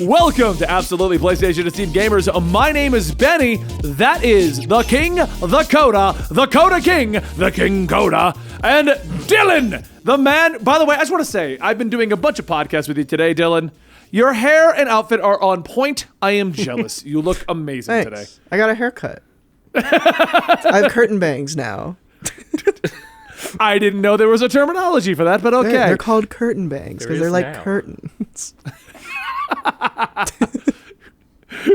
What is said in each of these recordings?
Welcome to Absolutely PlayStation Esteemed Gamers. My name is Benny. That is the King, the Coda King, the King Coda, and Dylan, the man. By the way, I just want to say, I've been doing a bunch of podcasts with you today, Dylan. Your hair and outfit are on point. I am jealous. You look amazing today. I got a haircut. I have curtain bangs now. I didn't know there was a terminology for that, but okay. They're called curtain bangs because they're like now. curtains.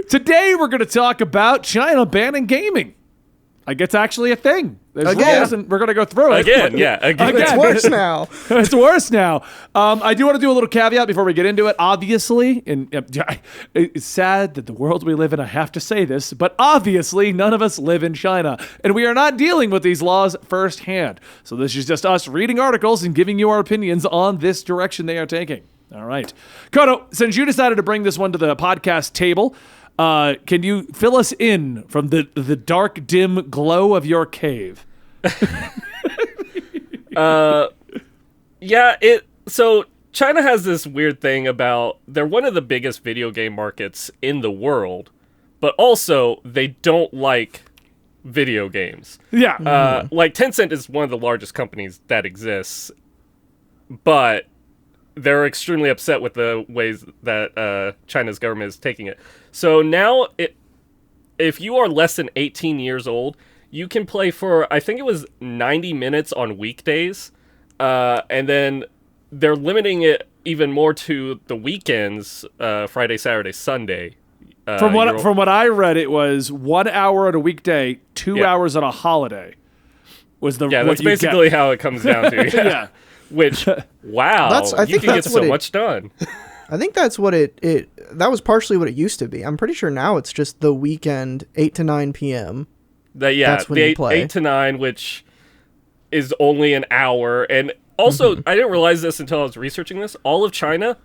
Today we're going to talk about China banning gaming. Like, it's actually a thing. There's Again. rules, and we're going to go through it. Again. It's worse now. It's worse now. I do want to do a little caveat before we get into it. Obviously, and it's sad that the world we live in, I have to say this, but obviously none of us live in China, and we are not dealing with these laws firsthand. So this is just us reading articles and giving you our opinions on this direction they are taking. All right. Kodo, since you decided to bring this one to the podcast table, can you fill us in from the dark, dim glow of your cave? So China has this weird thing about they're one of the biggest video game markets in the world, but also they don't like video games. Yeah. Like Tencent is one of the largest companies that exists, but they're extremely upset with the ways that China's government is taking it. So now, if you are less than 18 years old, you can play for, I think it was 90 minutes on weekdays, and then they're limiting it even more to the weekends, Friday, Saturday, Sunday. From what I read, it was 1 hour on a weekday, 2 hours on a holiday. That's basically how it comes down to. Yeah. Which, wow, you can get so much done. I think that's what that was partially what it used to be. I'm pretty sure now it's just the weekend, 8 to 9 p.m. That's when you play. 8 to 9, which is only an hour. And also, I didn't realize this until I was researching this. All of China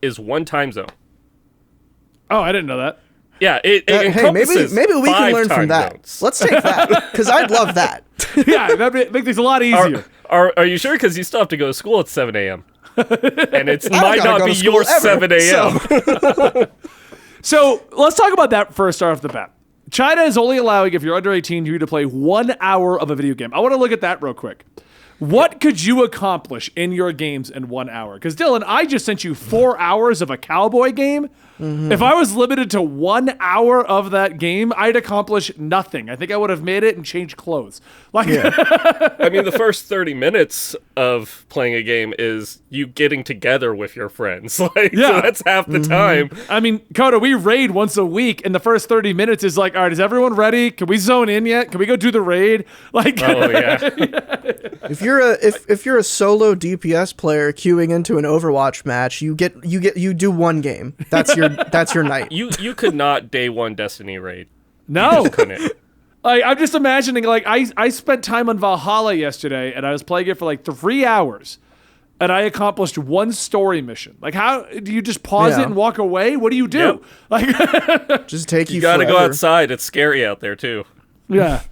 is one time zone. Oh, I didn't know that. Yeah, it encompasses maybe we can learn from that. Zones. Let's take that, because I'd love that. Yeah, that'd make things a lot easier. Are you sure? Because you still have to go to school at 7 a.m. And it I might not be your 7 a.m. So let's talk about that first off the bat. China is only allowing, if you're under 18, you to play 1 hour of a video game. I want to look at that real quick. What could you accomplish in your games in 1 hour? Because, Dylan, I just sent you 4 hours of a cowboy game. Mm-hmm. If I was limited to 1 hour of that game, I'd accomplish nothing. I think I would have made it and changed clothes. I mean, the first 30 minutes of playing a game is you getting together with your friends. So that's half the time. I mean, Coda, we raid once a week, and the first 30 minutes is like, all right, is everyone ready? Can we zone in yet? Can we go do the raid? Oh, yeah. If you're a solo DPS player queuing into an Overwatch match, you do one game. That's your night. You could not day one Destiny raid. No. You couldn't. I'm just imagining, I spent time on Valhalla yesterday, and I was playing it for 3 hours, and I accomplished one story mission. How do you just pause it and walk away? What do you do? Yep. Just take you gotta forever. go outside. It's scary out there too. Yeah.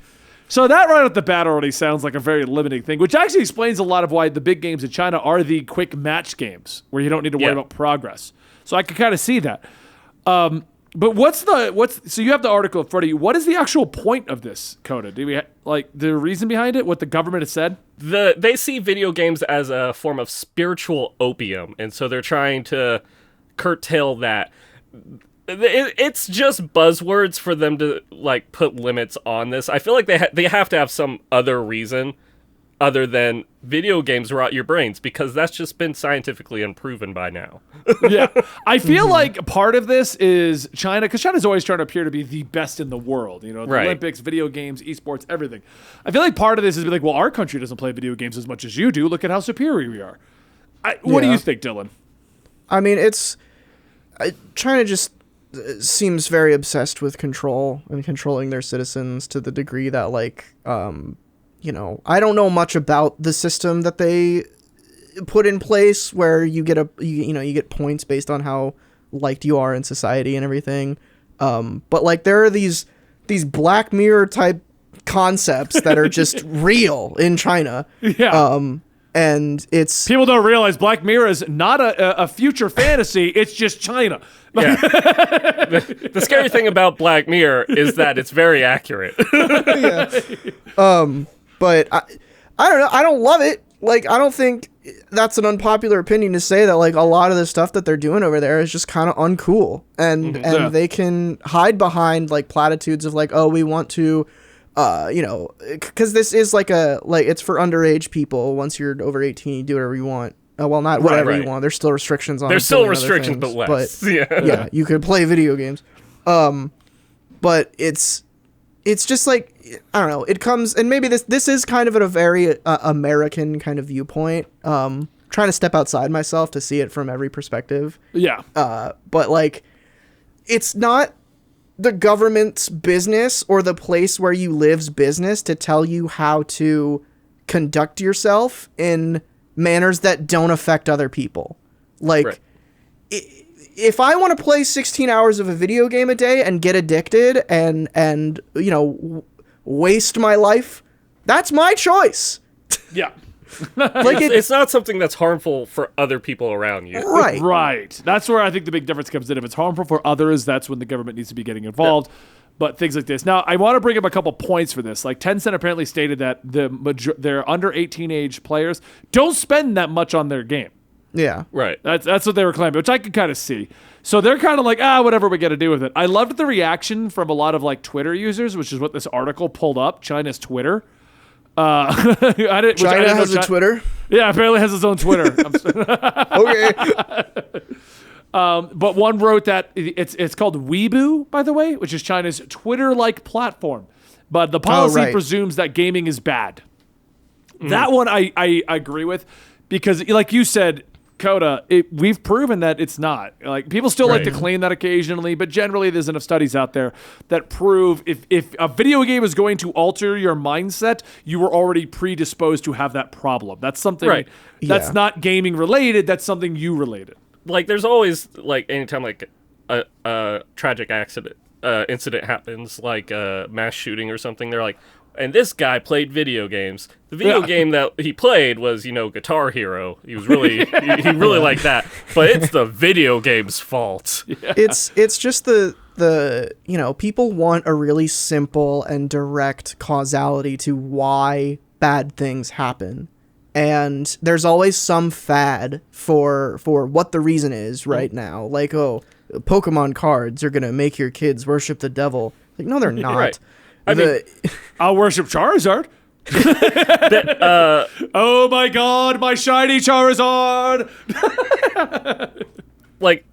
So that right off the bat already sounds like a very limiting thing, which actually explains a lot of why the big games in China are the quick match games, where you don't need to worry about progress. So I can kind of see that. But so you have the article in front of you. What is the actual point of this, Coda? Do we the reason behind it? What the government has said? They see video games as a form of spiritual opium, and so they're trying to curtail that. It's just buzzwords for them to put limits on this. I feel like they have to have some other reason other than video games rot your brains, because that's just been scientifically unproven by now. Yeah. I feel like part of this is China, because China's always trying to appear to be the best in the world. The Olympics, video games, esports, everything. I feel like part of this is well, our country doesn't play video games as much as you do. Look at how superior we are. What do you think, Dylan? I mean, China just seems very obsessed with control and controlling their citizens to the degree that I don't know much about the system that they put in place, where you get points based on how liked you are in society and everything. But there are these Black Mirror type concepts that are just real in China. Yeah. And it's People don't realize Black Mirror is not a future fantasy. It's just China. Yeah. The scary thing about Black Mirror is that it's very accurate. but I don't know. I don't love it. Like, I don't think that's an unpopular opinion to say that, like, a lot of the stuff that they're doing over there is just kind of uncool. And they can hide behind, like, platitudes of, like, oh, we want to, because this is it's for underage people. Once you're over 18, you do whatever you want. Well, not whatever you want. There's still restrictions on. There's still restrictions, but less. Yeah, you could play video games. But it's just like, I don't know. It comes, and maybe this is kind of at a very American kind of viewpoint. Trying to step outside myself to see it from every perspective. Yeah. But like, it's not the government's business or the place where you live's business to tell you how to conduct yourself in manners that don't affect other people. Like, right. If I want to play 16 hours of a video game a day and get addicted and waste my life, that's my choice. Yeah. Like it's not something that's harmful for other people around you. Right. Right. That's where I think the big difference comes in. If it's harmful for others, that's when the government needs to be getting involved. Yeah. But things like this. Now, I want to bring up a couple points for this. Like, Tencent apparently stated that their under 18 age players don't spend that much on their game. Yeah. Right. That's what they were claiming, which I could kind of see. So they're kind of like, whatever we got to do with it. I loved the reaction from a lot of like Twitter users, which is what this article pulled up. China's Twitter. China has a Twitter? Yeah, apparently has its own Twitter. Okay. But one wrote that it's called Weibo, by the way, which is China's Twitter-like platform. But the policy presumes that gaming is bad. That one I agree with, because like you said, Coda, we've proven that it's not. Like, people still like to claim that occasionally, but generally there's enough studies out there that prove if a video game is going to alter your mindset, you were already predisposed to have that problem. That's something that's not gaming related. That's something you related. Like, there's always, like, anytime like a tragic incident happens, like a mass shooting or something, they're like, and this guy played video games. The video game that he played was, Guitar Hero. He was really, he really liked that. But it's the video game's fault. Yeah. It's just the people want a really simple and direct causality to why bad things happen. And there's always some fad for what the reason is right now. Like, Pokemon cards are going to make your kids worship the devil. Like, no, they're not. Right. I mean, I'll worship Charizard. Oh my god, my shiny Charizard! Like,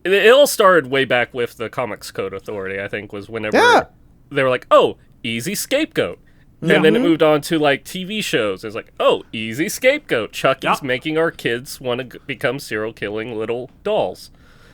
it all started way back with the Comics Code Authority, I think, was whenever they were like, oh, easy scapegoat. And then it moved on to, like, TV shows. It's like, oh, easy scapegoat. Chucky's making our kids want to become serial-killing little dolls.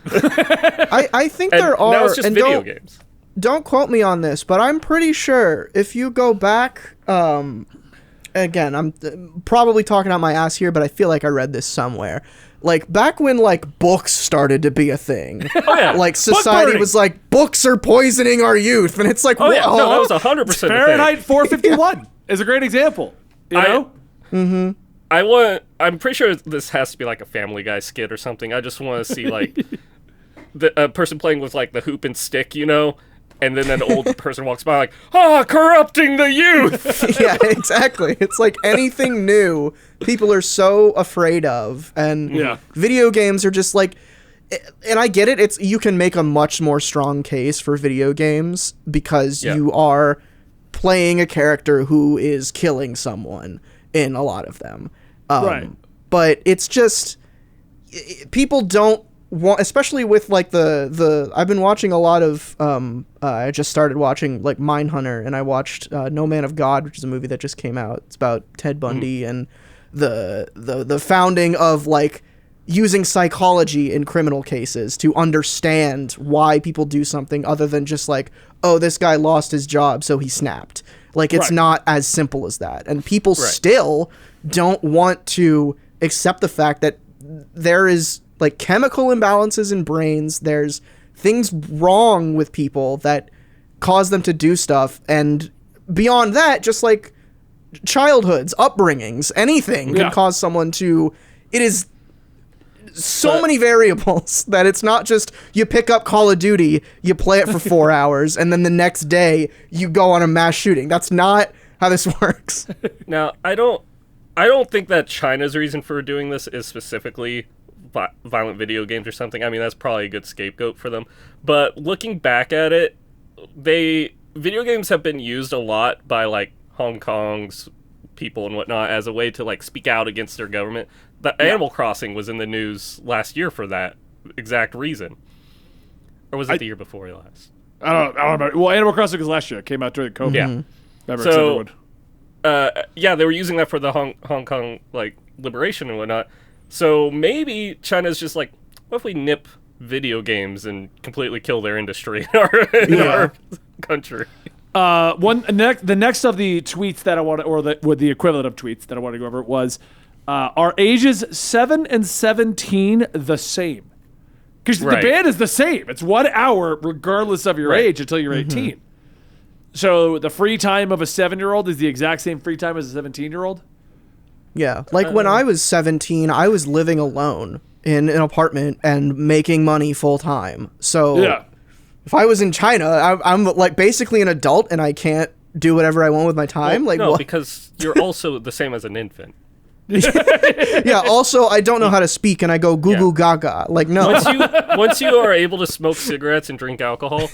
I think there are... Now it's just video games. Don't quote me on this, but I'm pretty sure if you go back... again, I'm probably talking out my ass here, but I feel like I read this somewhere. Like, back when, like, books started to be a thing. Oh, yeah. Like, society was like, books are poisoning our youth. And it's like, oh, yeah. No, that was 100% Fahrenheit 451 is a great example. You know? I'm pretty sure this has to be, like, a Family Guy skit or something. I just want to see, like, a person playing with, like, the hoop and stick, And then an old person walks by like, corrupting the youth! Yeah, exactly. It's like anything new, people are so afraid of. And video games are just like... And I get it. You can make a much more strong case for video games because you are playing a character who is killing someone in a lot of them. Right. But it's just... People don't especially with like the I've been watching a lot of I just started watching like Mindhunter, and I watched No Man of God, which is a movie that just came out. It's about Ted Bundy and the founding of like using psychology in criminal cases to understand why people do something other than just like, oh, this guy lost his job so he snapped. Like, it's not as simple as that, and people still don't want to accept the fact that there is like chemical imbalances in brains. There's things wrong with people that cause them to do stuff. And beyond that, just like childhoods, upbringings, anything Yeah. can cause someone to. It is so many variables that it's not just you pick up Call of Duty, you play it for 4 hours, and then the next day you go on a mass shooting. That's not how this works. Now, I don't think that China's reason for doing this is specifically violent video games or something. I mean, that's probably a good scapegoat for them. But looking back at it, video games have been used a lot by like Hong Kong's people and whatnot as a way to like speak out against their government. Animal Crossing was in the news last year for that exact reason. Or was it the year before last? I don't remember. Well, Animal Crossing was last year. It came out during COVID. Yeah. Remember, So, it's everyone. yeah, they were using that for the Hong Kong like liberation and whatnot. So maybe China's just like, what if we nip video games and completely kill their industry in our country? The next of the tweets that I want to, or the equivalent of tweets that I want to go over was, are ages 7 and 17 the same? Because the ban is the same. It's 1 hour regardless of your age until you're 18. So the free time of a 7-year-old is the exact same free time as a 17-year-old? Yeah, like when I was 17, I was living alone in an apartment and making money full time. So Yeah. if I was in China, I'm like basically an adult and I can't do whatever I want with my time. Well, like, no, what? because you're also the same as an infant. Yeah. Also, I don't know how to speak, and I go goo goo gaga. Like, no. Once you are able to smoke cigarettes and drink alcohol,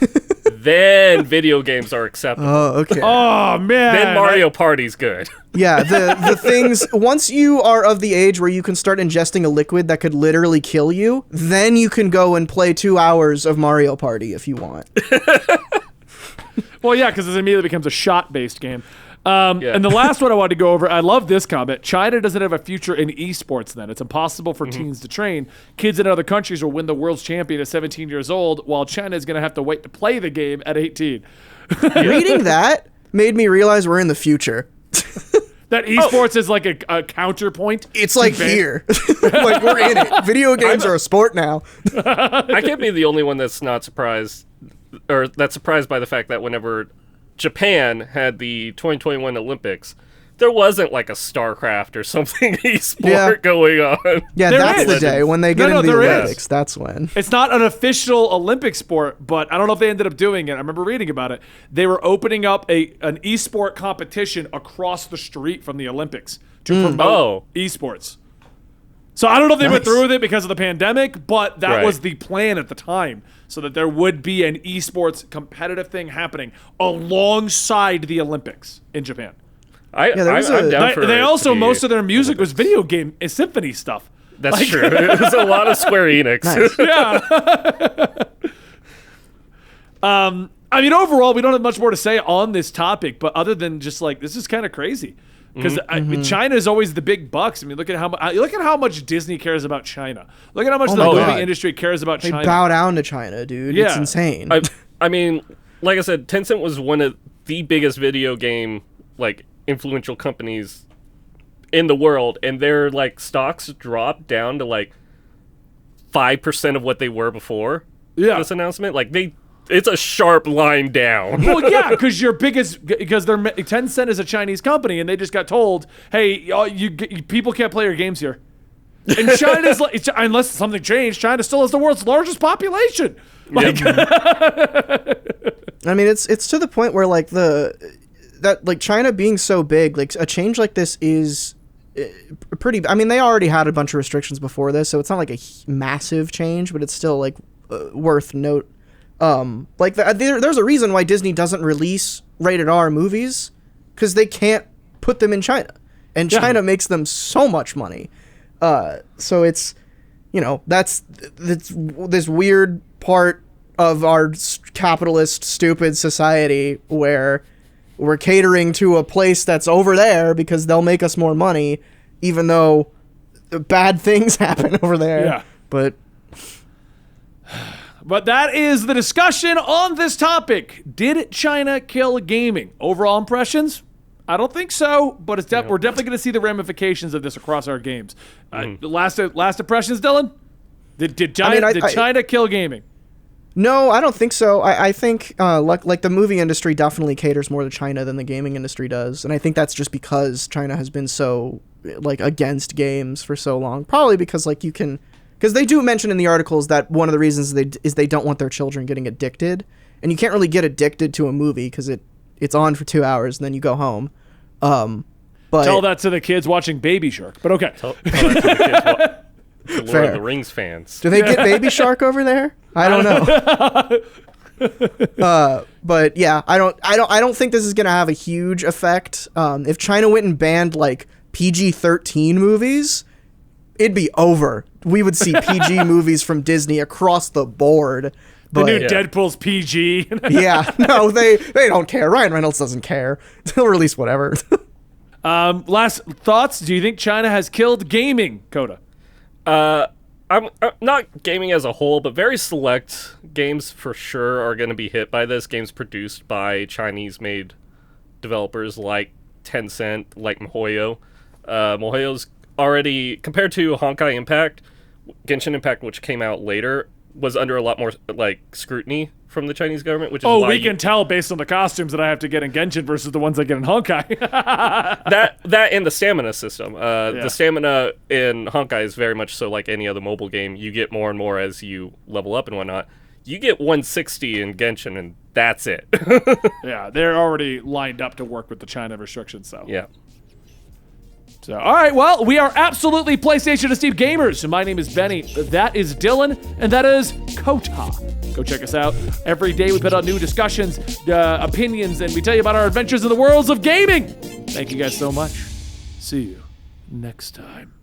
then video games are acceptable. Oh, okay. Oh, man. Then Mario Party's good. Yeah, the things, once you are of the age where you can start ingesting a liquid that could literally kill you, then you can go and play 2 hours of Mario Party if you want. Well, yeah, because it immediately becomes a shot-based game. Yeah. And the last one I wanted to go over, I love this comment. China doesn't have a future in esports then. It's impossible for teens to train. Kids in other countries will win the world's champion at 17 years old, while China is going to have to wait to play the game at 18. Reading that made me realize we're in the future. That esports is like a counterpoint. It's like here. Like, we're in it. Video games are a sport now. I can't be the only one that's not surprised, or that's surprised by the fact that whenever Japan had the 2021 Olympics, there wasn't like a StarCraft or something esport going on. Yeah, There that's is. the day when they get into the there is. Olympics. That's when. It's not an official Olympic sport, but I don't know if they ended up doing it. I remember reading about it. They were opening up an esport competition across the street from the Olympics to promote esports. So I don't know if they went through with it because of the pandemic, but that was the plan at the time, so that there would be an esports competitive thing happening alongside the Olympics in Japan. I'm down for They it also, to be most of their music was Olympics. video game symphony stuff. That's true. It was a lot of Square Enix. Nice. I mean, overall, we don't have much more to say on this topic, but other than just like, this is kind of crazy. Because China is always the big bucks. I mean, look at how much Disney cares about China. Look at how much the movie God. industry cares about They China. bow down to China, dude. It's Yeah. insane. I mean, like I said, Tencent was one of the biggest video game like influential companies in the world, and their like stocks dropped down to like 5% of what they were before this announcement. Like it's a sharp line down. Well, yeah, because Tencent is a Chinese company, and they just got told, "Hey, people can't play your games here." And China's like, unless something changed, China still has the world's largest population. Like, I mean, it's to the point where like China being so big, like a change like this is pretty. I mean, they already had a bunch of restrictions before this, so it's not like a massive change, but it's still like worth note. There's a reason why Disney doesn't release rated R movies, because they can't put them in China, and China makes them so much money. So it's, that's this weird part of our capitalist, stupid society where we're catering to a place that's over there because they'll make us more money, even though bad things happen over there. Yeah. But that is the discussion on this topic. Did China kill gaming? Overall impressions? I don't think so, but we're definitely going to see the ramifications of this across our games. Last impressions, Dylan? Did China kill gaming? No, I don't think so. I think like the movie industry definitely caters more to China than the gaming industry does, and I think that's just because China has been so like against games for so long. Probably because like because they do mention in the articles that one of the reasons they don't want their children getting addicted, and you can't really get addicted to a movie because it's on for 2 hours and then you go home. But Tell that to the kids watching Baby Shark. But okay. Tell that to the kids, the Lord of the Rings fans. Do they get Baby Shark over there? I don't know. But yeah, I don't think this is gonna have a huge effect. If China went and banned like PG-13 movies, it'd be over. We would see PG movies from Disney across the board. The new Yeah. Deadpool's PG. Yeah, no, they don't care. Ryan Reynolds doesn't care. He'll release whatever. Last thoughts. Do you think China has killed gaming, Coda? I'm not gaming as a whole, but very select games for sure are going to be hit by this. Games produced by Chinese-made developers like Tencent, like MiHoYo. MiHoYo's already, compared to Honkai Impact, Genshin Impact, which came out later, was under a lot more like scrutiny from the Chinese government, which is why we can tell based on the costumes that I have to get in Genshin versus the ones I get in Honkai. that and the stamina system. The stamina in Honkai is very much so like any other mobile game. You get more and more as you level up and whatnot. You get 160 in Genshin, and that's it. Yeah, they're already lined up to work with the China restrictions, so. Yeah. So, all right, well, we are absolutely PlayStation to Steve gamers. My name is Benny, that is Dylan, and that is Kota. Go check us out. Every day we put out new discussions, opinions, and we tell you about our adventures in the worlds of gaming. Thank you guys so much. See you next time.